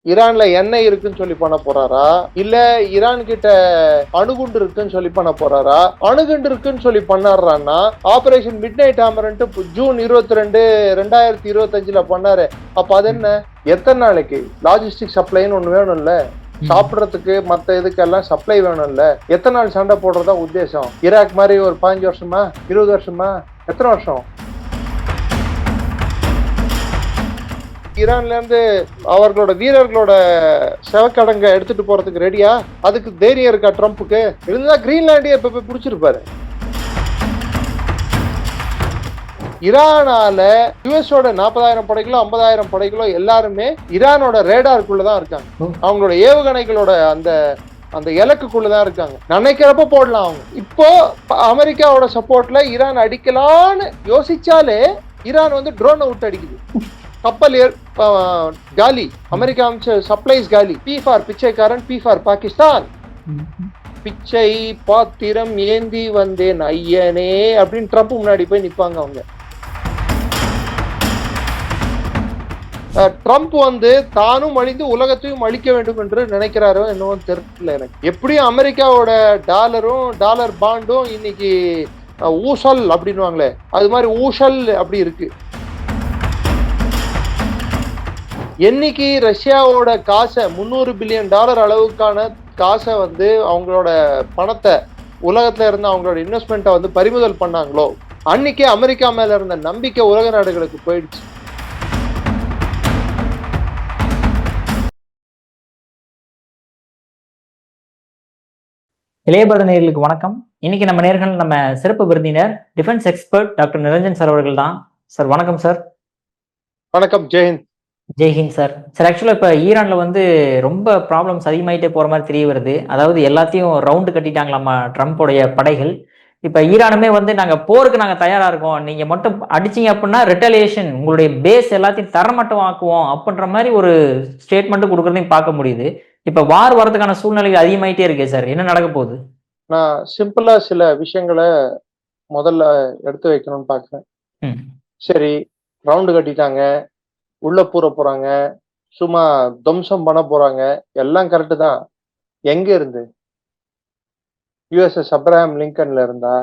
ஈரான்ல எண்ணெய் இருக்குன்னு சொல்லி பண்ண போறாரா, இல்ல ஈரான் கிட்ட அணுகுண்டு இருக்குன்னு சொல்லி பண்ண போறாரா? அணுகுண்டு இருக்குன்னு சொல்லி பண்ணாருன்னா ஆபரேஷன் மிட் நைட் ஹேமர்ன்ட்டு ஜூன் 22, 2025 பண்ணாரு. அப்ப அது என்ன? எத்தனை நாளைக்கு? லாஜிஸ்டிக் சப்ளைன்னு ஒண்ணு வேணும்ல, சாப்பிடறதுக்கு மத்த இதுக்கெல்லாம் சப்ளை வேணும்ல. எத்தனை நாள் சண்டை போடுறதா உத்தேசம்? ஈராக் மாதிரி ஒரு 15 வருஷமா, 20 வருஷமா, எத்தனை வருஷம்? ஈரான்ல இருந்து அவர்களோட வீரர்களோட செவக்கடங்க எடுத்துட்டு போறதுக்கு ரெடியா? அதுக்கு தைரியம் இருக்கா ட்ரம்ப்புக்கு? இருந்தா கிரீன்லாண்டிய இப்ப போய் பிடிச்சிருப்பாரு. ஈரானால யுஎஸோட 40,000 படைகளோ 50,000 படைகளோ எல்லாருமே ஈரானோட ரேடாருக்குள்ளதான் இருக்காங்க. அவங்களோட ஏவுகணைகளோட அந்த அந்த இலக்குக்குள்ளதான் இருக்காங்க. நினைக்கிறப்ப போடலாம். அவங்க இப்போ அமெரிக்காவோட சப்போர்ட்ல ஈரான் அடிக்கலான்னு யோசிச்சாலே ஈரான் வந்து ட்ரோனை விட்டு அடிக்குது. கப்பல் காலி. அமெரிக்கா அமைச்ச சப்ளைஸ் காலி. B for Pichaikkaran, B for Pakistan. பிச்சை பாத்திரம் ஏந்தி வந்தேன் ஐயனே அப்படின்னு ட்ரம்ப் முன்னாடி போய் நிப்பாங்க அவங்க. ட்ரம்ப் வந்து தானும் அழிந்து உலகத்தையும் அழிக்க வேண்டும் என்று நினைக்கிறாரோ என்னவோ தெரியல எனக்கு. எப்படியும் அமெரிக்காவோட டாலரும் டாலர் பாண்டும் இன்னைக்கு ஊசல் அப்படின்னுவாங்களே, அது மாதிரி ஊசல் அப்படி இருக்கு. என்னைக்கு ரஷ்யாவோட காசை $300 பில்லியன் அளவுக்கான காசை வந்து அவங்களோட பணத்தை உலகத்துல இருந்து அவங்களோட இன்வெஸ்ட்மெண்ட்டை வந்து பறிமுதல் பண்ணாங்களோ அன்னைக்கே அமெரிக்கா மேல இருந்த நம்பிக்கை உலக நாடுகளுக்கு போயிடுச்சு. இளையபாரத நேயர்களுக்கு வணக்கம். இன்னைக்கு நம்ம நேர்கள் நம்ம சிறப்பு விருந்தினர் defence expert doctor Niranjan sir அவர்கள் தான். சார் வணக்கம் சார். வணக்கம். ஜெயஹிந்த். ஜெய்ஹிந்த் சார். சார் ஆக்சுவலாக இப்போ ஈரான்ல வந்து ரொம்ப ப்ராப்ளம்ஸ் அதிகமாயிட்டே போற மாதிரி தெரிய வருது. அதாவது எல்லாத்தையும் ரவுண்டு கட்டிட்டாங்களாமா ட்ரம்ப்போடைய படைகள். இப்போ ஈரானுமே வந்து நாங்கள் போருக்கு நாங்கள் தயாராக இருக்கோம், நீங்க மட்டும் அடிச்சிங்க அப்படின்னா ரிட்டலியேஷன், உங்களுடைய பேஸ் எல்லாத்தையும் தரமட்டம் ஆக்குவோம் அப்படின்ற மாதிரி ஒரு ஸ்டேட்மெண்ட் கொடுக்குறதையும் பார்க்க முடியுது. இப்போ வார் வரதுக்கான சூழ்நிலைகள் அதிகமாயிட்டே இருக்கே சார், என்ன நடக்க போகுது? நான் சிம்பிளா சில விஷயங்களை முதல்ல எடுத்து வைக்கணும்னு பாக்குறேன். சரி, ரவுண்டு கட்டிட்டாங்க, உள்ள பூர போறாங்க, சும்மா துவம்சம் பண்ண போறாங்க, எல்லாம் கரெக்டு தான். எங்க இருந்து? யுஎஸ்எஸ் அப்ரஹாம் லிங்கன்ல இருந்தா?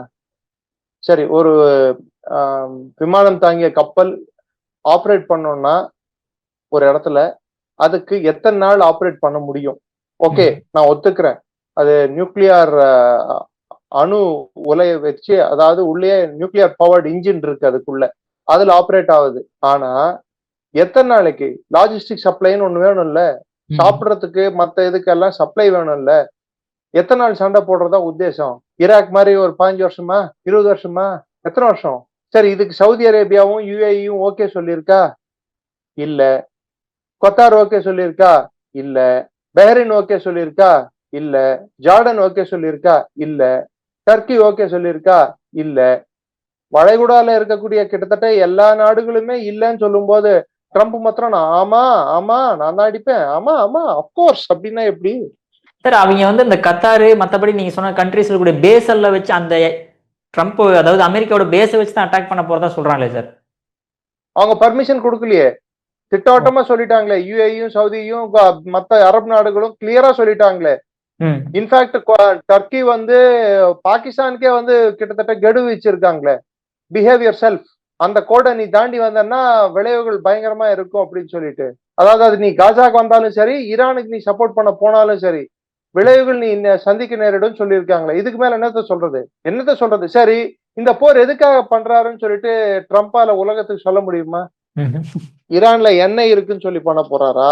சரி, ஒரு விமானம் தாங்கிய கப்பல் ஆப்ரேட் பண்ணோம்னா ஒரு இடத்துல அதுக்கு எத்தனை நாள் ஆப்ரேட் பண்ண முடியும்? ஓகே, நான் ஒத்துக்கிறேன். அது நியூக்ளியர் அணு உலைய வச்சு, அதாவது உள்ளே நியூக்ளியர் பவர்டு இன்ஜின் இருக்கு அதுக்குள்ள, அதுல ஆப்ரேட் ஆகுது. ஆனா எத்தனை நாளைக்கு? லாஜிஸ்டிக் சப்ளைன்னு ஒண்ணு வேணும்ல, சாப்பிடறதுக்கு மத்த இதுக்கெல்லாம் சப்ளை வேணும்ல. எத்தனை நாள் சண்டை போடுறதா உத்தேசம்? ஈராக் மாதிரி ஒரு 15 வருஷமா, 20 வருஷமா, எத்தனை வருஷம்? சரி, இதுக்கு சவுதி அரேபியாவும் யுஏஇயும் ஓகே சொல்லியிருக்கா? இல்ல. கத்தார் ஓகே சொல்லியிருக்கா? இல்ல. பஹ்ரைன் ஓகே சொல்லியிருக்கா? இல்ல. ஜார்டன் ஓகே சொல்லியிருக்கா? இல்ல. டர்க்கி ஓகே சொல்லியிருக்கா? இல்ல. வளைகுடால இருக்கக்கூடிய கிட்டத்தட்ட எல்லா நாடுகளுமே இல்லைன்னு சொல்லும் போது ட்ரம்ப் மாத்திரம் நான் ஆமா ஆமா நான் தான் அடிப்பேன், ஆமா ஆமா அப்கோர்ஸ் அப்படின்னா எப்படி சார்? அவங்க வந்து இந்த கத்தாரு மற்றபடி நீங்க சொன்ன கண்ட்ரிஸ் இருக்கக்கூடிய பேஸல்ல வச்சு அந்த ட்ரம்ப், அதாவது அமெரிக்காவோட பேஸை வச்சு தான் அட்டாக் பண்ண போறதா சொல்றாங்களே சார். அவங்க பர்மிஷன் கொடுக்கலையே, திட்டவட்டமா சொல்லிட்டாங்களே. யுஏஇயும் சவுதியும் மத்த அரபு நாடுகளும் கிளியரா சொல்லிட்டாங்களே. இன்ஃபேக்ட் டர்க்கி வந்து பாகிஸ்தானுக்கே வந்து கிட்டத்தட்ட கெடு வச்சிருக்காங்களே, பிஹேவியர் செல்ஃப், அந்த கோடை நீ தாண்டி வந்தன்னா விளைவுகள் பயங்கரமா இருக்கும் அப்படின்னு சொல்லிட்டு. அதாவது அது நீ காசாக்கு வந்தாலும் சரி, ஈரானுக்கு நீ சப்போர்ட் பண்ண போனாலும் சரி, விளைவுகள் நீ சந்திக்க நேரிடும் சொல்லியிருக்காங்களே. இதுக்கு மேல என்னத்த சொல்றது? சரி, இந்த போர் எதுக்காக பண்றாருன்னு சொல்லிட்டு ட்ரம்ப்பால உலகத்துக்கு சொல்ல முடியுமா? ஈரான்ல எண்ணெய் இருக்குன்னு சொல்லி பண்ண போறாரா,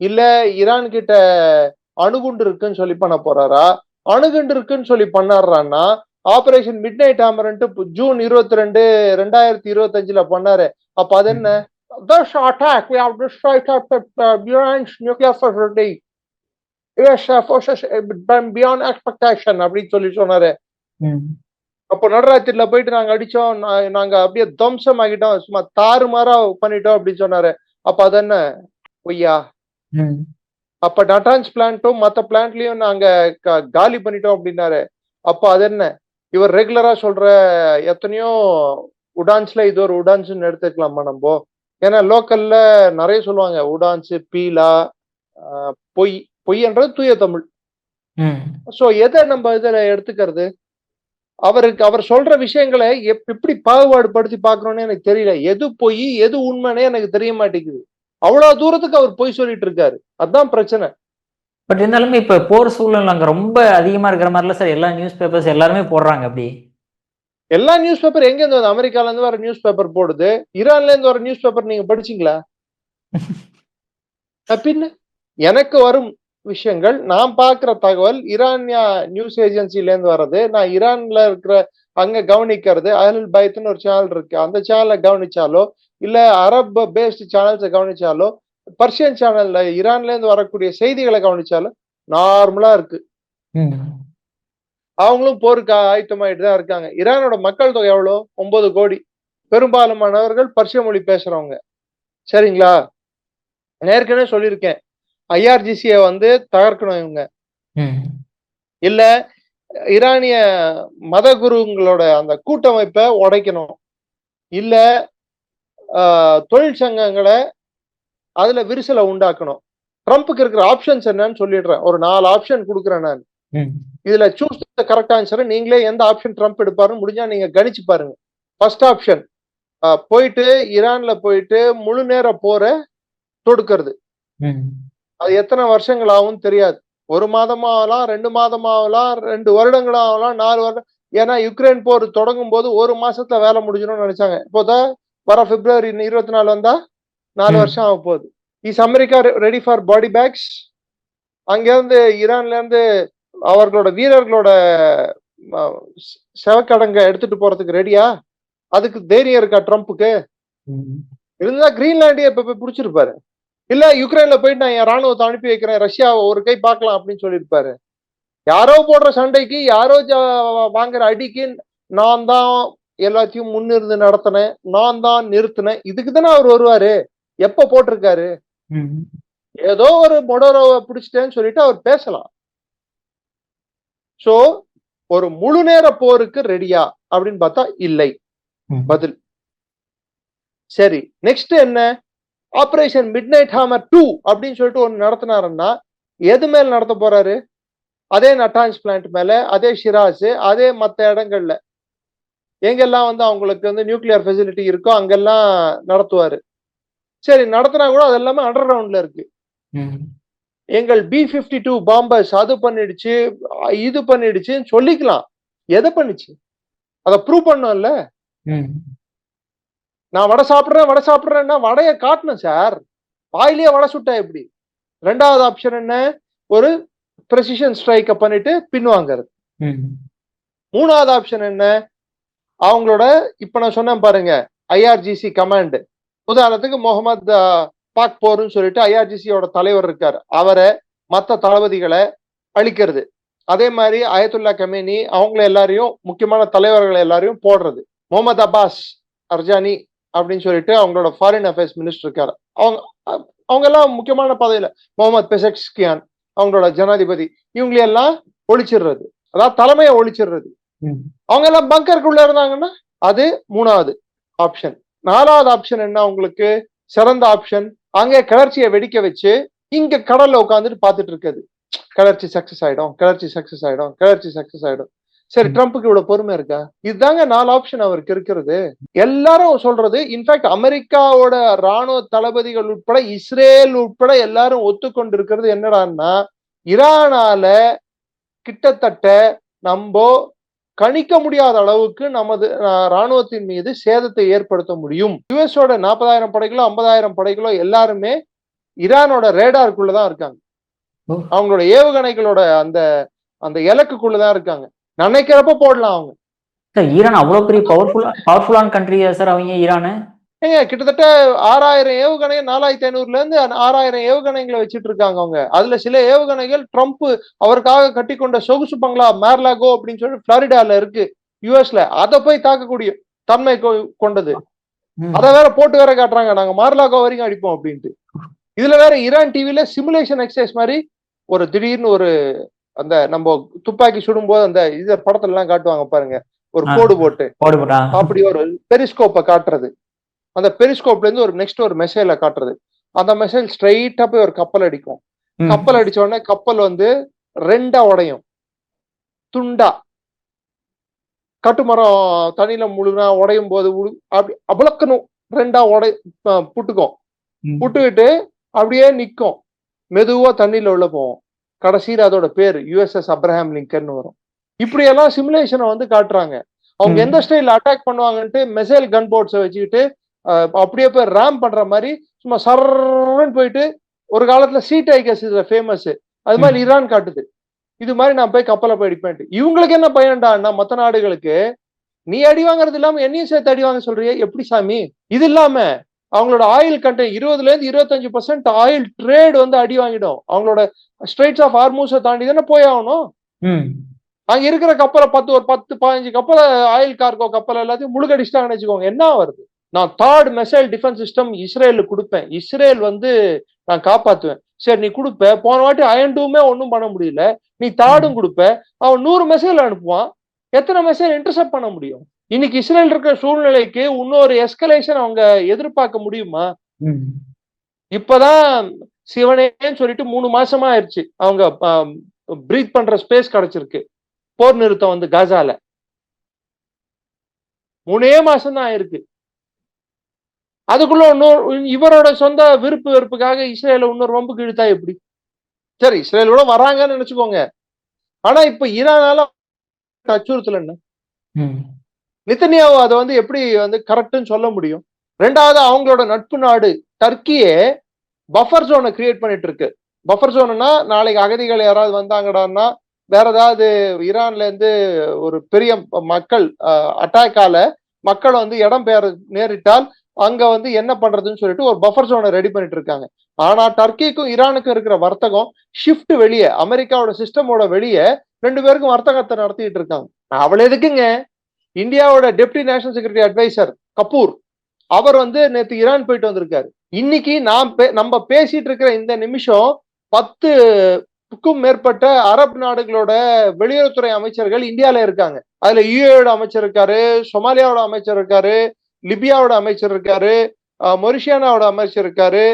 இல்ல ஈரான் கிட்ட அணுகுண்டு இருக்குன்னு சொல்லி பண்ண போறாரா? அணுகுண்டு இருக்குன்னு சொல்லி பண்ணாருன்னா ஆபரேஷன் மிட் நைட் ஹேமர்ன்ட்டு ஜூன் 22, 2025 பண்ணாரு. அப்ப அது என்ன? This attack we have destroyed Iran's nuclear facility. US forces beyond expectation அப்படின்னு சொல்லி சொன்னாரு. அப்போ நடுராத்திரில போயிட்டு நாங்க அடிச்சோம், நாங்க அப்படியே துவம்சம் ஆகிட்டோம், சும்மா தாறுமாறா பண்ணிட்டோம் அப்படின்னு சொன்னாரு. அப்ப அது என்ன? பொய்யா? அப்ப நட்டான்ஸ் பிளான்ட்டும் மத்த பிளான்ட்லயும் நாங்க காலி பண்ணிட்டோம் அப்படின்னாரு. அப்போ அது என்ன? இவர் ரெகுலரா சொல்ற எத்தனையோ உடான்ஸ்ல இது ஒரு உடான்ஸ் எடுத்துக்கலாமா? நம்ம ஏன்னா லோக்கல்ல நிறைய சொல்லுவாங்க உடான்ஸ், பீலா, பொய். பொய்ன்றது தூய தமிழ். சோ எதை நம்ம இதுல எடுத்துக்கிறது? அவர் சொல்ற விஷயங்களை எப்படி பாகுபாடு படுத்தி பாக்குறோம்னு எனக்கு தெரியல. எது பொய் எது உண்மைன்னே எனக்கு தெரிய மாட்டேங்குது. அவ்வளவு தூரத்துக்கு அவர் பொய் சொல்லிட்டு இருக்காரு. அதுதான் பிரச்சனை. பட் இருந்தாலுமே இப்ப போர் சூழல் அங்க ரொம்ப அதிகமா இருக்கிற மாதிரில சார் எல்லா நியூஸ் பேப்பர்ஸ் எல்லாருமே போடுறாங்க அப்படி. எல்லா நியூஸ் பேப்பர் எங்க இருந்து வருது? அமெரிக்கால இருந்து வர நியூஸ் பேப்பர் போடுது. ஈரான்ல இருந்து வர நியூஸ் பேப்பர் நீங்க படிச்சீங்களா? பின்ன எனக்கு வரும் விஷயங்கள், நான் பாக்குற தகவல் ஈரானியா நியூஸ் ஏஜென்சில இருந்து வர்றது. நான் ஈரான்ல இருக்கிற அங்க கவனிக்கிறது. அஹ்லுல் பைத்னு ஒரு சேனல் இருக்கு, அந்த சேனலை கவனிச்சாலோ இல்ல அரப் பேஸ்ட் சேனல்ஸை கவனிச்சாலோ பர்ஷியன் சேனல்ல ஈரான்ல இருந்து வரக்கூடிய செய்திகளை கவனிச்சாலும் நார்மலா இருக்கு. அவங்களும் போருக்கு ஆயத்தமாயிட்டு தான் இருக்காங்க. ஈரானோட மக்கள் தொகை எவ்வளோ? 9 கோடி. பெரும்பாலுமானவர்கள் பர்ஷிய மொழி பேசுறவங்க. சரிங்களா? ஏற்கனவே சொல்லியிருக்கேன், ஐஆர்ஜிசியை வந்து தகர்க்கணும் இவங்க. இல்ல ஈரானிய மத குருங்களோட அந்த கூட்டமைப்பை உடைக்கணும். இல்ல தொழிற்சங்கங்களை அதுல விரிசலை உண்டாக்கணும். ட்ரம்ப்புக்கு இருக்கிற ஆப்ஷன்ஸ் என்னன்னு சொல்லிடுறேன். ஒரு 4 ஆப்ஷன் கொடுக்குறேன் நான். இதுல சூஸ் த கரெக்ட் ஆன்சர். நீங்களே எந்த ஆப்ஷன் ட்ரம்ப் எடுப்பாருன்னு முடிஞ்சா நீங்க கணிச்சு பாருங்க. ஃபர்ஸ்ட் ஆப்ஷன், போயிட்டு ஈரான்ல போயிட்டு முழு நேர போரை தொடுக்கிறது. அது எத்தனை வருஷங்கள் ஆகும் தெரியாது. 1 மாதமாகலாம், 2 மாதமாகலாம், 2 வருடங்களாகலாம், 4 வருடம். ஏன்னா யுக்ரைன் போர் தொடங்கும் போது 1 மாசத்துல வேலை முடிஞ்சிடும்னு நினைச்சாங்க. இப்போதான் வர பிப்ரவரி 24 வந்தா 4 வருஷம் ஆக போகுது. Is America ready for body bags? அங்கிருந்து ஈரான்ல இருந்து அவர்களோட வீரர்களோட செவக்கடங்க எடுத்துட்டு போறதுக்கு ரெடியா? அதுக்கு தைரியம் இருக்கா ட்ரம்ப்புக்கு? இருந்தா கிரீன்லாண்டிய இப்ப போய் பிடிச்சிருப்பாரு. இல்ல யுக்ரைன்ல போயிட்டு நான் என் ராணுவத்தை அனுப்பி வைக்கிறேன், ரஷ்யாவை ஒரு கை பார்க்கலாம் அப்படின்னு சொல்லியிருப்பாரு. யாரோ போடுற சண்டைக்கு, யாரோ வாங்குற அடிக்கு நான் தான் எல்லாத்தையும் முன்னிருந்து நடத்தினேன், நான் தான் நிறுத்தினேன், இதுக்கு தானே அவர் வருவாரு. எப்ப போட்டிருக்காரு? ஏதோ ஒரு மொடோரோவை பிடிச்சிட்டேன்னு சொல்லிட்டு அவர் பேசலாம். சோ ஒரு முழு நேர போருக்கு ரெடியா அப்படின்னு பார்த்தா இல்லை பதில். சரி, நெக்ஸ்ட் என்ன? ஆபரேஷன் மிட்நைட் ஹாமர் 2 அப்படின்னு சொல்லிட்டு ஒன்னு நடத்தினாருன்னா எது மேல நடத்த போறாரு? அதே நட்டான்ஸ் பிளான்ட் மேல, அதே ஷிராஸ், அதே மற்ற இடங்கள்ல எங்கெல்லாம் வந்து அவங்களுக்கு வந்து நியூக்ளியர் ஃபெசிலிட்டி இருக்கோ அங்கெல்லாம் நடத்துவாரு. சரி, நடத்தினா கூட அது எல்லாமே அண்டர் கிரவுண்ட்ல இருக்கு. எங்கள் B-52 பாம்பர்ஸ் அது பண்ணிடுச்சு, இது பண்ணிடுச்சுன்னு சொல்லிக்கலாம். எதை பண்ணிச்சு? அதை ப்ரூவ் பண்ணோம்ல. நான் வடை சாப்பிடுறேன்னா வடைய காட்டணும் சார். வாயிலேயே வடை சுட்டா எப்படி? 2வது ஆப்ஷன் என்ன? ஒரு பிரெசிஷன் ஸ்ட்ரைக்க பண்ணிட்டு பின்வாங்கிறது. 3வது ஆப்ஷன் என்ன? அவங்களோட இப்ப நான் சொன்னேன் பாருங்க, ஐஆர்ஜிசி கமாண்ட். உதாரணத்துக்கு முகமது பாக்போர்னு சொல்லிட்டு ஐஆர்ஜிசியோட தலைவர் இருக்காரு, அவரை மற்ற தளபதிகளை அழிக்கிறது. அதே மாதிரி அயத்துல்லா கமேனி அவங்கள எல்லாரையும், முக்கியமான தலைவர்கள் எல்லாரையும் போடுறது. முகமது அப்பாஸ் அர்ஜானி அப்படின்னு சொல்லிட்டு அவங்களோட ஃபாரின் அஃபேர்ஸ் மினிஸ்டர் இருக்காரு, அவங்க எல்லாம் முக்கியமான பதவியில. முகமது பெசக்ஸ்கியான் அவங்களோட ஜனாதிபதி, இவங்களையெல்லாம் ஒழிச்சிடுறது. அதாவது தலைமையை ஒழிச்சிடுறது. அவங்க எல்லாம் பங்கருக்குள்ள இருந்தாங்கன்னா அது 3வது ஆப்ஷன். 4வது ஆப்ஷன் என்ன உங்களுக்கு? சிறந்த ஆப்ஷன், அங்கே கிளர்ச்சியை வெடிக்க வச்சு இங்க கடல்ல உட்காந்துட்டு பாத்துட்டு இருக்குது. கிளர்ச்சி சக்சஸ் ஆயிடும், கிளர்ச்சி சக்சஸ் ஆயிடும், கிளர்ச்சி சக்சஸ் ஆயிடும். சரி, ட்ரம்ப்புக்கு இவ்வளவு பொறுமை இருக்கா? இதுதாங்க 4 ஆப்ஷன் அவருக்கு இருக்கிறது. எல்லாரும் சொல்றது, இன்ஃபேக்ட் அமெரிக்காவோட ராணுவ தளபதிகள் உட்பட, இஸ்ரேல் உட்பட எல்லாரும் ஒத்துக்கொண்டு இருக்கிறது என்னடான்னா, ஈரானால கிட்டத்தட்ட நம்ம கணிக்க முடியாத அளவுக்கு நமது ராணுவத்தின் மீது சேதத்தை ஏற்படுத்த முடியும். யுஎஸோட 40,000 படைகளோ 50,000 படைகளோ எல்லாருமே ஈரானோட ரேடாருக்குள்ளதான் இருக்காங்க. அவங்களோட ஏவுகணைகளோட அந்த அந்த இலக்குக்குள்ளதான் இருக்காங்க. நினைக்கிறப்ப போடலாம் அவங்க. ஈரான் அவ்வளவு பெரிய பவர்ஃபுல்லான கண்ட்ரியா சார் அவங்க? ஈரானு கிட்டத்தட்ட 6,000 ஏவுகணை, 4,500ல இருந்து 6,000 ஏவுகணைகளை வச்சுட்டு இருக்காங்க அவங்க. அதுல சில ஏவுகணைகள் ட்ரம்ப் அவருக்காக கட்டி கொண்ட சொகுசு பங்களா மேர்லாகோ அப்படின்னு சொல்லிட்டு பிளாரிடால இருக்கு, யுஎஸ்ல. அதை போய் தாக்கக்கூடிய தன்மை கொண்டது. அதை வேற போட்டு வேற காட்டுறாங்க, நாங்க மார்லாகோ வரைக்கும் அடிப்போம் அப்படின்ட்டு. இதுல வேற ஈரான் டிவில சிமுலேஷன் எக்ஸசைஸ் மாதிரி ஒரு திடீர்னு ஒரு அந்த நம்ம துப்பாக்கி சுடும் போது அந்த இது படத்துல எல்லாம் காட்டுவாங்க பாருங்க, ஒரு கோடு போட்டு அப்படி ஒரு பெரிஸ்கோப்பை காட்டுறது. அந்த பெரிஸ்கோப்ல இருந்து ஒரு நெக்ஸ்ட் ஒரு மெசைல காட்டுறது. அந்த மெசைல் ஸ்ட்ரைட்டா போய் ஒரு கப்பல் அடிக்கும். கப்பல் அடிச்ச உடனே கப்பல் வந்து 2 உடையும், துண்டா. கட்டுமரம் தண்ணியில முழுனா உடையும் போது அப்படி அவ்வளக்கணும் 2 புட்டுக்கும். புட்டுக்கிட்டு அப்படியே நிக்கும், மெதுவா தண்ணியில உள்ள போவோம். கடைசியில் அதோட பேர் USS அப்ரஹாம் லிங்கன் வரும். இப்படி எல்லாம் சிமுலேஷனை வந்து காட்டுறாங்க. அவங்க எந்த ஸ்டைல் அட்டாக் பண்ணுவாங்கன்ட்டு மெசைல் கன் போர்ட்ஸை வச்சுக்கிட்டு அப்படியே போய் ரேம் பண்ற மாதிரி சும்மா சர்ன்னு போயிட்டு, ஒரு காலத்துல சீடைகஸ் இதுல ஃபேமஸ், அது மாதிரி ஈரான் காட்டுது. இது மாதிரி நான் போய் கப்பலை போய் அடிப்பேன். இவங்களுக்கு என்ன பயன்டான்னா, மற்ற நாடுகளுக்கு நீ அடி வாங்குறது இல்லாம என்னையும் சேர்த்து அடி வாங்க சொல்றிய, எப்படி சாமி? இது இல்லாம அவங்களோட ஆயில் கண்டென்ட் 20-25% ஆயில் ட்ரேட் வந்து அடி வாங்கிடும். அவங்களோட ஸ்ட்ரெயிட்ஸ் ஆஃப் ஹார்மூஸை தாண்டி தானே போய் ஆகணும். அங்க இருக்கிற கப்பலை 10-15 கப்பலை, ஆயில் கார்கோ கப்பல் எல்லாத்தையும் முழுகடிச்சிட்டாங்கன்னு வச்சுக்கோங்க, என்ன வருது? நான் 3rd மெசைல் டிஃபென்ஸ் சிஸ்டம் இஸ்ரேலுக்கு கொடுப்பேன், இஸ்ரேல் வந்து நான் காப்பாத்துவேன். சரி, நீ கொடுப்ப. போன வாட்டி அயன் டூமே ஒன்றும் பண்ண முடியல, நீ 3rd கொடுப்ப. அவன் 100 மெசைல் அனுப்புவான், எத்தனை மெசைல் இன்டர்செப்ட் பண்ண முடியும்? இன்னைக்கு இஸ்ரேல் இருக்கிற சூழ்நிலைக்கு இன்னொரு எஸ்கலேஷன் அவங்க எதிர்பார்க்க முடியுமா? இப்பதான் சிவனேன்னு சொல்லிட்டு 3 மாசமா ஆயிடுச்சு அவங்க பிரீத் பண்ற ஸ்பேஸ் கிடைச்சிருக்கு. போர் நிறுத்தம் வந்து காசால 3 மாசம் தான் ஆயிருக்கு. அதுக்குள்ள இவரோட சொந்த வெறுப்புக்காக இஸ்ரேல இன்னொரு வம்புக்கு இழுத்தா எப்படி? சரி, இஸ்ரேலோட வராங்கன்னு நினைச்சுக்கோங்க. ஆனா இப்ப ஈரானால அச்சுறுத்தல் என்ன? நித்தன்யாவு அதை வந்து எப்படி வந்து கரெக்ட்னு சொல்ல முடியும்? 2வது, அவங்களோட நட்பு நாடு டர்க்கியே பஃபர் ஜோனை கிரியேட் பண்ணிட்டு இருக்கு. பஃபர் ஜோன்னா, நாளைக்கு அகதிகள் யாராவது வந்தாங்கடான்னா, வேற ஏதாவது ஈரான்ல இருந்து ஒரு பெரிய மக்கள் அட்டாக்கால மக்கள் வந்து இடம் பெயர் நேரிட்டால் அங்க வந்து என்ன பண்றதுன்னு சொல்லிட்டு ஒரு பஃபர் ஜோனை ரெடி பண்ணிட்டு இருக்காங்க. ஆனா டர்க்கிக்கும் ஈரானுக்கும் இருக்கிற வர்த்தகம் ஷிஃப்ட் வெளியே, அமெரிக்காவோட சிஸ்டமோட வெளியே 2 பேருக்கும் வர்த்தகத்தை நடத்திட்டு இருக்காங்க. அவள் எதுக்குங்க? இந்தியாவோட deputy national secretary adviser Kapoor, அவர் வந்து நேற்று ஈரான் போயிட்டு வந்திருக்காரு. இன்னைக்கு நம்ம பேசிட்டு இருக்கிற இந்த நிமிஷம் 10க்கும் மேற்பட்ட அரபு நாடுகளோட வெளியுறவுத்துறை அமைச்சர்கள் இந்தியால இருக்காங்க. அதுல யுஏயோட அமைச்சர் இருக்காரு, சொமாலியாவோட அமைச்சர் இருக்காரு, லிபியாவோட அமைச்சர் இருக்காரு, மொரிஷியானாவோட அமைச்சர் இருக்காரு,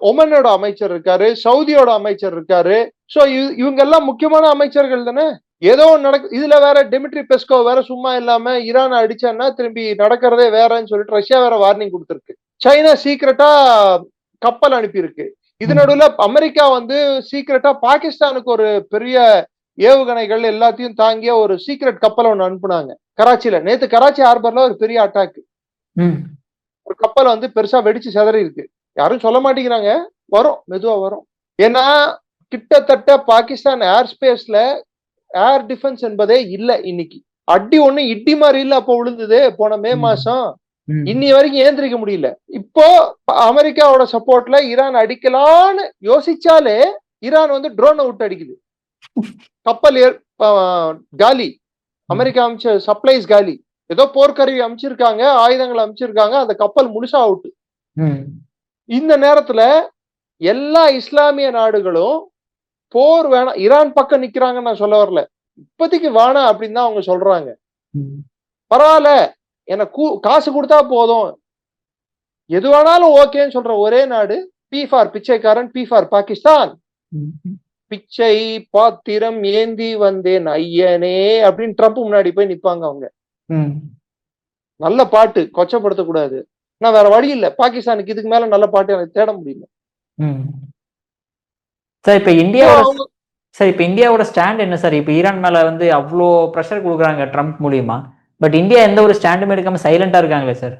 ஒமனோட அமைச்சர் இருக்காரு, சவுதியோட அமைச்சர் இருக்காரு. சோ இவங்க எல்லாம் முக்கியமான அமைச்சர்கள் தானே. ஏதோ நடக்கு. இதுல வேற டெமிட்ரி பெஸ்கோ வேற சும்மா இல்லாம ஈரான் அடிச்சான்னா திரும்பி நடக்கிறதே வேறன்னு சொல்லிட்டு ரஷ்யா வேற வார்னிங் கொடுத்துருக்கு. சைனா சீக்கிரட்டா கப்பல் அனுப்பியிருக்கு. இது நடுவுல அமெரிக்கா வந்து சீக்கிரட்டா பாகிஸ்தானுக்கு ஒரு பெரிய ஏவுகணைகள் எல்லாத்தையும் தாங்கிய ஒரு சீக்கிரட் கப்பல் ஒண்ணு அனுப்புனாங்க கராச்சியில. நேத்து கராச்சி ஹார்பர்ல ஒரு பெரிய அட்டாக், ஒரு கப்பல் வந்து பெருசா வெடிச்சு செதறி இருக்கு. யாரும் சொல்ல மாட்டேங்கிறாங்க, வரும், மெதுவா வரும். ஏன்னா கிட்டத்தட்ட பாகிஸ்தான் ஏர் ஸ்பேஸ்ல ஏர் டிஃபென்ஸ் என்பதே இல்ல. இன்னைக்கு அடி ஒண்ணு இடி மாதிரி இல்ல, அப்போ விழுந்தது போன மே மாசம். இன்னி வரைக்கும் ஏந்திரிக்க முடியல. இப்போ அமெரிக்காவோட சப்போர்ட்ல ஈரான் அடிக்கலான்னு யோசிச்சாலே ஈரான் வந்து ட்ரோனை விட்டு அடிக்குது. கப்பல் காலி, அமெரிக்கா அமைச்ச சப்ளைஸ் காலி. ஏதோ போர்க்கருவி அமைச்சிருக்காங்க, ஆயுதங்கள் அமைச்சிருக்காங்க, அந்த கப்பல் முழுசா அவுட்டு. இந்த நேரத்துல எல்லா இஸ்லாமிய நாடுகளும் போர் வேணாம், ஈரான் பக்கம் நிக்கிறாங்கன்னு நான் சொல்ல வரல, இப்போதைக்கு வேணாம் அப்படின்னு தான் அவங்க சொல்றாங்க. பரவாயில்ல, எனக்கு காசு கொடுத்தா போதும், எது வேணாலும் ஓகேன்னு சொல்ற ஒரே நாடு B for Pichaikkaran, B for Pakistan. பிச்சை பாத்திரம் ஏந்தி வந்தேன் ஐயனே அப்படின்னு ட்ரம்ப் முன்னாடி போய் நிப்பாங்க அவங்க. நல்ல பாட்டு, கொச்சப்படுத்த கூடாது. நான் வேற வழி இல்ல, பாகிஸ்தானுக்கு இதுக்கு மேல நல்ல பாட்டு எனக்கு தேட முடியல. சார் இப்ப இந்தியாவோட ஸ்டாண்ட் என்ன சார்? இப்ப ஈரான் மேல வந்து அவ்வளோ ப்ரெஷர் கொடுக்குறாங்க ட்ரம்ப் மூலியமா, பட் இந்தியா எந்த ஒரு ஸ்டாண்டுமே எடுக்காம சைலண்டா இருக்காங்களே சார்?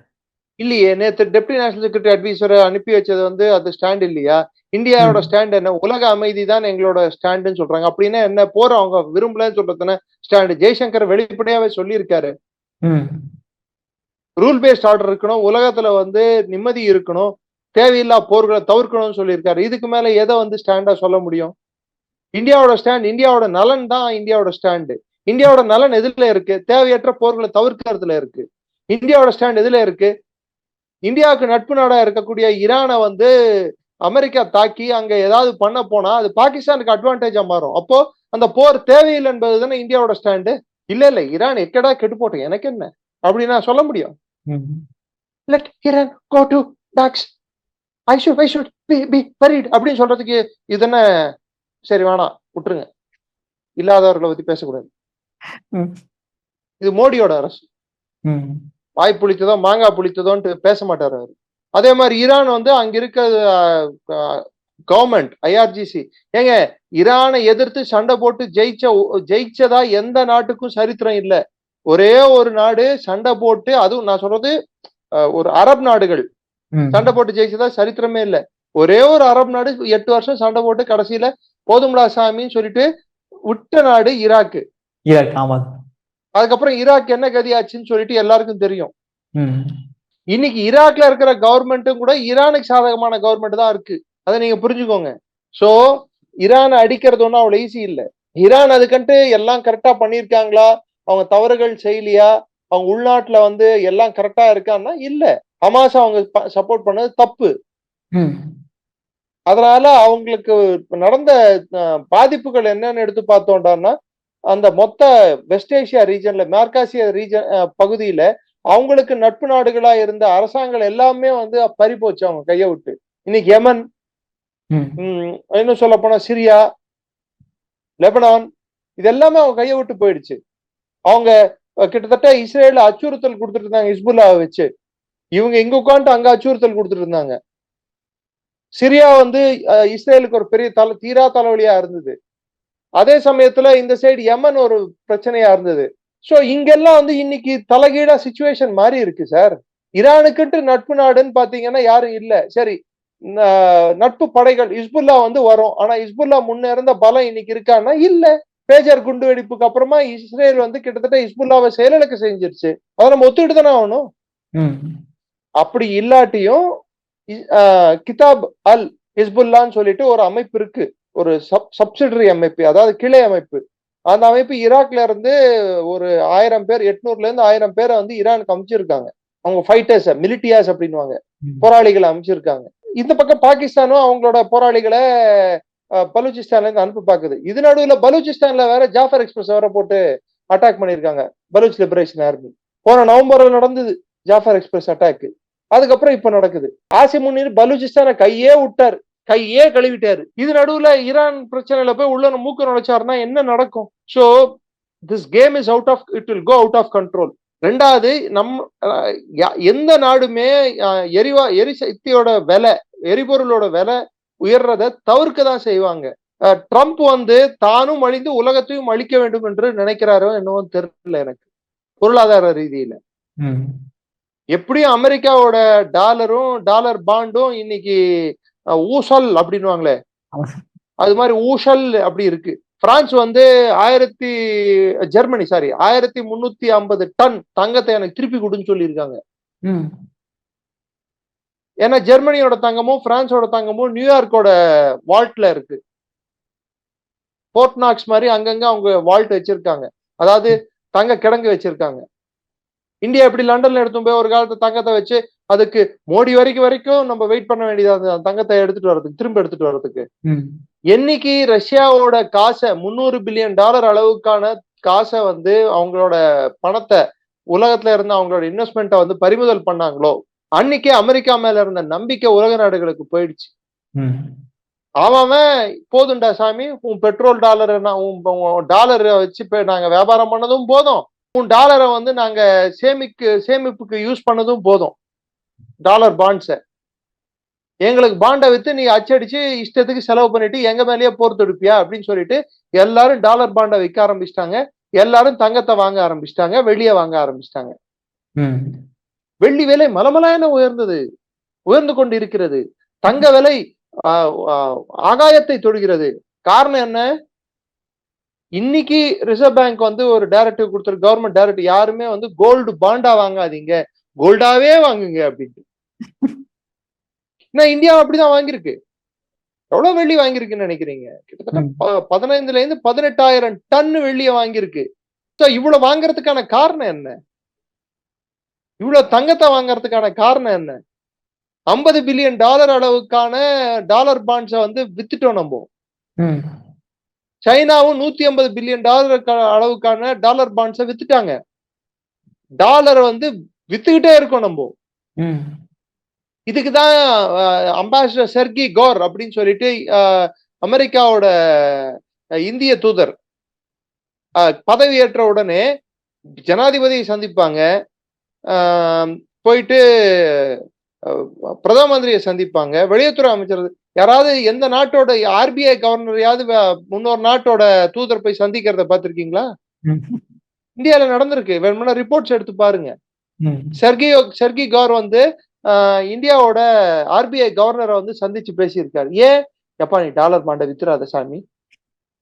இல்லையே, நேற்று டெப்டி நேஷனல் செக்ரட்டரி அட்வைசரை அனுப்பி வச்சது வந்து அது ஸ்டாண்ட் இல்லையா? இந்தியாவோட ஸ்டாண்ட் என்ன? உலக அமைதி தான் எங்களோட ஸ்டாண்டுன்னு சொல்றாங்க. அப்படின்னா என்ன? போற அவங்க விரும்பலன்னு சொல்றதுன்னு ஸ்டாண்டு. ஜெய்சங்கர் வெளிப்படையாவே சொல்லியிருக்காரு, ரூல் பேஸ்ட் ஆர்டர் இருக்கணும், உலகத்துல வந்து நிம்மதி இருக்கணும், தேவையில்லா போர்களை தவிர்க்கணும்னு சொல்லியிருக்காரு. இதுக்கு மேல எதை வந்து ஸ்டாண்டா சொல்ல முடியும்? இந்தியாவோட ஸ்டாண்ட் இந்தியாவோட நலன் தான். இந்தியாவோட ஸ்டாண்டு, இந்தியாவோட நலன் எதுல இருக்கு? தேவையற்ற போர்களை தவிர்க்கிறதுல இருக்கு. இந்தியாவோட ஸ்டாண்ட் எதுல இருக்கு? இந்தியாவுக்கு நட்பு நாடா இருக்கக்கூடிய ஈரானை வந்து அமெரிக்கா தாக்கி அங்க ஏதாவது பண்ண போனா அது பாகிஸ்தானுக்கு அட்வான்டேஜா மாறும். அப்போ அந்த போர் தேவையில்லை என்பது தானே இந்தியாவோட ஸ்டாண்டு. இல்ல ஈரான் எக்கடா கெட்டு போட்டோம், எனக்கு என்ன அப்படின்னு நான் சொல்ல முடியும். let Iran go to talks. I should be worried அப்படின்னு சொல்றதுக்கு இது என்ன? சரி வேணாம், விட்டுருங்க, இல்லாதவர்களை பத்தி பேசக்கூடாது. இது மோடியோட அரசு. வாய் புளித்ததோ மாங்காய் புளித்ததோன்ட்டு பேச மாட்டாரு அவரு. அதே மாதிரி ஈரான் வந்து அங்க இருக்க கவர்மெண்ட் IRGC, ஏங்க ஈரானை எதிர்த்து சண்டை போட்டு ஜெயிச்சதா எந்த நாட்டுக்கும் சரித்திரம் இல்லை. ஒரே ஒரு நாடு சண்டை போட்டு, அதுவும் நான் சொல்றது ஒரு அரபு நாடுகள் சண்டை போட்டு ஜெயிச்சதா சரித்திரமே இல்லை. ஒரே ஒரு அரபு நாடு 8 வருஷம் சண்டை போட்டு கடைசியில போதும்லா சாமின்னு சொல்லிட்டு விட்ட நாடு ஈராக்கு. அதுக்கப்புறம் ஈராக் என்ன கதியாச்சுன்னு சொல்லிட்டு எல்லாருக்கும் தெரியும். இன்னைக்கு ஈராக்ல இருக்கிற கவர்மெண்ட்டும் கூட ஈரானுக்கு சாதகமான கவர்மெண்ட் தான் இருக்கு. அதை நீங்க புரிஞ்சுக்கோங்க. சோ ஈரானை அடிக்கிறது ஒன்றும் அவ்வளவு ஈஸி இல்லை. ஈரான் அதுக்கன்ட்டு எல்லாம் கரெக்டா பண்ணியிருக்காங்களா, அவங்க தவறுகள் செய்யலையா, அவங்க உள்நாட்டுல வந்து எல்லாம் கரெக்டா இருக்கான்னா இல்ல. ஹமாஸ் அவங்க சப்போர்ட் பண்ணது தப்பு. அதனால அவங்களுக்கு நடந்த பாதிப்புகள் என்னன்னு எடுத்து பார்த்தோம்டான்னா, அந்த மொத்த வெஸ்ட் ஏசியா ரீஜன்ல, மேற்காசிய ரீஜன் பகுதியில அவங்களுக்கு நட்பு நாடுகளா இருந்த அரசாங்கம் எல்லாமே வந்து பறி போச்சு அவங்க கையை விட்டு. இன்னைக்கு யமன், இன்னும் சொல்ல போனா சிரியா, லெபனான், இது எல்லாமே அவங்க கையை விட்டு போயிடுச்சு. அவங்க கிட்டத்தட்ட இஸ்ரேல் அச்சுறுத்தல் கொடுத்துட்டு இருந்தாங்க ஹிஸ்புல்லாவை வச்சு. இவங்க இங்க உட்காந்துட்டு அங்க அச்சுறுத்தல் கொடுத்துட்டு இருந்தாங்க. சிரியா வந்து இஸ்ரேலுக்கு ஒரு பெரிய தீரா தலைவலியா இருந்தது. அதே சமயத்துல இந்த சைடு யமன் ஒரு பிரச்சனையா இருந்தது. சோ இங்கெல்லாம் வந்து இன்னைக்கு தலைகீழா சிச்சுவேஷன் மாறி இருக்கு சார். ஈரானுக்குன்ட்டு நட்பு நாடுன்னு பாத்தீங்கன்னா யாரும் இல்ல. சரி, நட்பு படைகள் ஹிஸ்புல்லா வந்து வரும். ஆனா ஹிஸ்புல்லா முன்னேறந்த பலம் இன்னைக்கு இருக்கான்னா இல்ல. பேஜர் குண்டு வெடிப்புக்கு அப்புறமா இஸ்ரேல் வந்து கிட்டத்தட்ட ஹிஸ்புல்லாவை செயலிழக்க செஞ்சிருச்சு. அதை நம்ம ஒத்துக்கிட்டு தானே ஆகணும். அப்படி இல்லாட்டியும் கிதாப் அல் ஹிஸ்புல்லான்னு சொல்லிட்டு ஒரு அமைப்பு இருக்கு, ஒரு சப்சிடரி அமைப்பு, அதாவது கிளை அமைப்பு. அந்த அமைப்பு ஈராக்ல இருந்து ஒரு 1000 பேர், 800ல இருந்து 1000 பேரை வந்து ஈரானுக்கு அமைச்சிருக்காங்க. அவங்க ஃபைட்டர்ஸ், மிலிட்டியாஸ் அப்படின்வாங்க, போராளிகளை அமைச்சிருக்காங்க. இந்த பக்கம் பாகிஸ்தானும் அவங்களோட போராளிகளை பலூச்சிஸ்தான்ல இருந்து அனுப்பி பாக்குது. இது நடுவுல பலூச்சிஸ்தான்ல வேற ஜாஃபர் எக்ஸ்பிரஸ் வேற போட்டு அட்டாக் பண்ணிருக்காங்க பலூச் லிபரேஷன் ஆர்மி. போன நவம்பர்ல நடந்தது ஜாஃபர் எக்ஸ்பிரஸ் அட்டாக். அதுக்கப்புறம் இப்ப நடக்குது. ஆசிம் முனீர் பலூச்சிஸ்தானை கையே விட்டாரு, கையே கழுவிட்டாரு. இது நடுவுல ஈரான் பிரச்சனையில போய் உள்ள மூக்க நுழைச்சாருன்னா என்ன நடக்கும்? So this game is it will go out of control. ரெண்டாவது, எந்த நாடுமே எரிசக்தியோட விலை, எரிபொருளோட விலை உயர்றத தவிர்க்க தான் செய்வாங்க. ட்ரம்ப் வந்து தானும் அழிந்து உலகத்தையும் அழிக்க வேண்டும் என்று நினைக்கிறாரோ என்னவோ தெரியல எனக்கு. பொருளாதார ரீதியில எப்படியும் அமெரிக்காவோட டாலரும் டாலர் பாண்டும் இன்னைக்கு ஊசல் அப்படின்வாங்களே, அது மாதிரி ஊசல் அப்படி இருக்கு. பிரான்ஸ் வந்து 1350 டன் தங்கத்தை எனக்கு திருப்பி கொடுன்னு சொல்லியிருக்காங்க. ஏன்னா ஜெர்மனியோட தங்கமும் பிரான்ஸோட தங்கமும் நியூயார்க்கோட வால்ட்ல இருக்கு. போர்ட் நாக்ஸ் மாதிரி அங்கங்க அவங்க வால்ட் வச்சிருக்காங்க, அதாவது தங்க கிடங்கு வச்சிருக்காங்க. இந்தியா எப்படி லண்டன்ல எடுத்தும் போய் ஒரு காலத்து தங்கத்தை வச்சு அதுக்கு மோடி வரைக்கும் நம்ம வெயிட் பண்ண வேண்டியது தங்கத்தை எடுத்துட்டு வர்றதுக்கு, திரும்ப எடுத்துட்டு வர்றதுக்கு. என்னைக்கு ரஷ்யாவோட காசை $300 பில்லியன் அளவுக்கான காசை வந்து அவங்களோட பணத்தை உலகத்துல இருந்து அவங்களோட இன்வெஸ்ட்மெண்ட்டை வந்து பறிமுதல் பண்ணாங்களோ அன்னைக்கே அமெரிக்கா மேல இருந்த நம்பிக்கை உலக நாடுகளுக்கு போயிடுச்சு. அவன் போதும்டா சாமி, உன் பெட்ரோல் டாலர், உன் டாலரை வச்சு நாங்க வியாபாரம் பண்ணதும் போதும், உன் டாலரை வந்து நாங்க சேமிப்புக்கு யூஸ் பண்ணதும் போதும், டாலர் பாண்ட்ஸை எங்களுக்கு பாண்டை வித்து நீ அச்சடிச்சு இஷ்டத்துக்கு செலவு பண்ணிட்டு எங்க மேலேயே போர் தொடுப்பியா அப்படின்னு சொல்லிட்டு எல்லாரும் டாலர் பாண்டை விற்க ஆரம்பிச்சிட்டாங்க. எல்லாரும் தங்கத்தை வாங்க ஆரம்பிச்சிட்டாங்க, வெள்ளியை வாங்க ஆரம்பிச்சிட்டாங்க. வெள்ளி விலை மலமலான உயர்ந்து கொண்டு இருக்கிறது. தங்க விலை ஆகாயத்தை தொடுகிறது. காரணம் என்ன? இன்னைக்கு ரிசர்வ் பேங்க் வந்து ஒரு டைரக்டிவ் கொடுத்துருக்கு, கவர்மெண்ட் டைரக்டிவ், யாருமே வந்து கோல்டு பாண்டா வாங்காதீங்க, கோல்டாவே வாங்குங்க அப்படின்ட்டு. இந்தியா அப்படிதான் வாங்கியிருக்கு. எவ்வளவு வெள்ளி வாங்கியிருக்குன்னு நினைக்கிறீங்க? கிட்டத்தட்ட 15,000 இருந்து 18,000 டன் வெள்ளிய வாங்கியிருக்கு. இவ்வளவு வாங்குறதுக்கான காரணம் என்ன? இவ்வளவு தங்கத்தை வாங்கறதுக்கான காரணம் என்ன? $50 பில்லியன் அளவுக்கான டாலர் பாண்ட்ஸை வந்து வித்துட்டோம் நம்ம. சைனாவும் $150 பில்லியன் அளவுக்கான டாலர் பாண்ட்ஸை வித்துட்டாங்க. டாலரை வந்து வித்துக்கிட்டே இருக்கோம் நம்ம. இதுக்குதான் அம்பாசிடர் செர்கி கோர் அப்படின்னு சொல்லிட்டு அமெரிக்காவோட இந்திய தூதர் பதவியேற்ற உடனே ஜனாதிபதியை சந்திப்பாங்க, போயிட்டு பிரதம மந்திரியை சந்திப்பாங்க, வெளியுறவுத்துறை அமைச்சர், யாராவது எந்த நாட்டோட ஆர்பிஐ கவர்னரையாவது முன்னொரு நாட்டோட தூதர் போய் சந்திக்கிறத பார்த்திருக்கீங்களா? இந்தியால நடந்திருக்கு, வேணும்னா ரிப்போர்ட்ஸ் எடுத்து பாருங்க. செர்கி கோர் வந்து இந்தியாவோட ஆர்பிஐ கவர்னரை வந்து சந்திச்சு பேசியிருக்காரு. ஏன்? எப்பா நீ டாலர் பாண்டை வித்துறாத சாமி.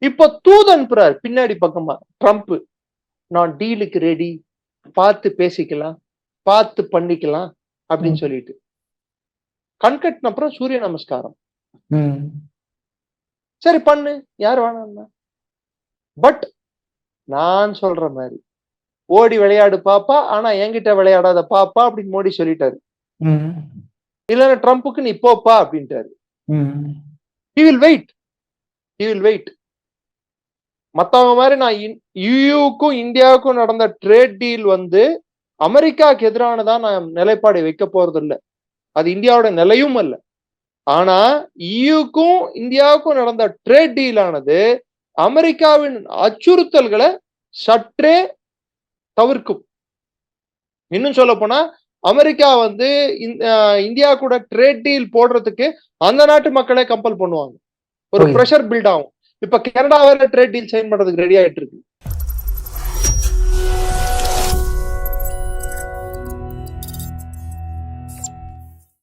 இப்ப தூது அனுப்புறாரு பின்னாடி பக்கமா ட்ரம்ப், நான் டீலுக்கு ரெடி, பார்த்து பேசிக்கலாம், பார்த்து பண்ணிக்கலாம் அப்படின்னு சொல்லிட்டு கண்கட்டின அப்புறம் சூரிய நமஸ்காரம். சரி பண்ணு, யார் வேணாம்னா. பட் நான் சொல்ற மாதிரி ஓடி விளையாடு பாப்பா, ஆனா என்கிட்ட விளையாடாத பாப்பா அப்படின்னு மோடி சொல்லிட்டாரு. இல்லைன்னா ட்ரம்ப்புக்கு நீ போப்பா அப்படின்ட்டாரு. he will wait. மத்தவங்க மாதிரி நான் யுக்கும் இந்தியாவுக்கும் நடந்த ட்ரேட் டீல் வந்து அமெரிக்காவுக்கு எதிரானதான் நான் நிலைப்பாடு வைக்க போறது இல்லை, அது இந்தியாவோட நிலையும் அல்ல. ஆனா யுக்கும் இந்தியாவுக்கும் நடந்த ட்ரேட் டீல் ஆனது அமெரிக்காவின் அச்சுறுத்தல்களை சற்றே தவிர்க்கும். இன்னும் சொல்ல போனா அமெரிக்கா வந்து இந்தியா கூட ட்ரேட் டீல் போடுறதுக்கு அந்த நாட்டு மக்களே கம்பல் பண்ணுவாங்க, ஒரு பிரஷர் பில்ட் ஆகும். இப்ப கனடா வேற ட்ரேட் டீல் சைன் பண்றதுக்கு ரெடி ஆயிட்டு இருக்கு.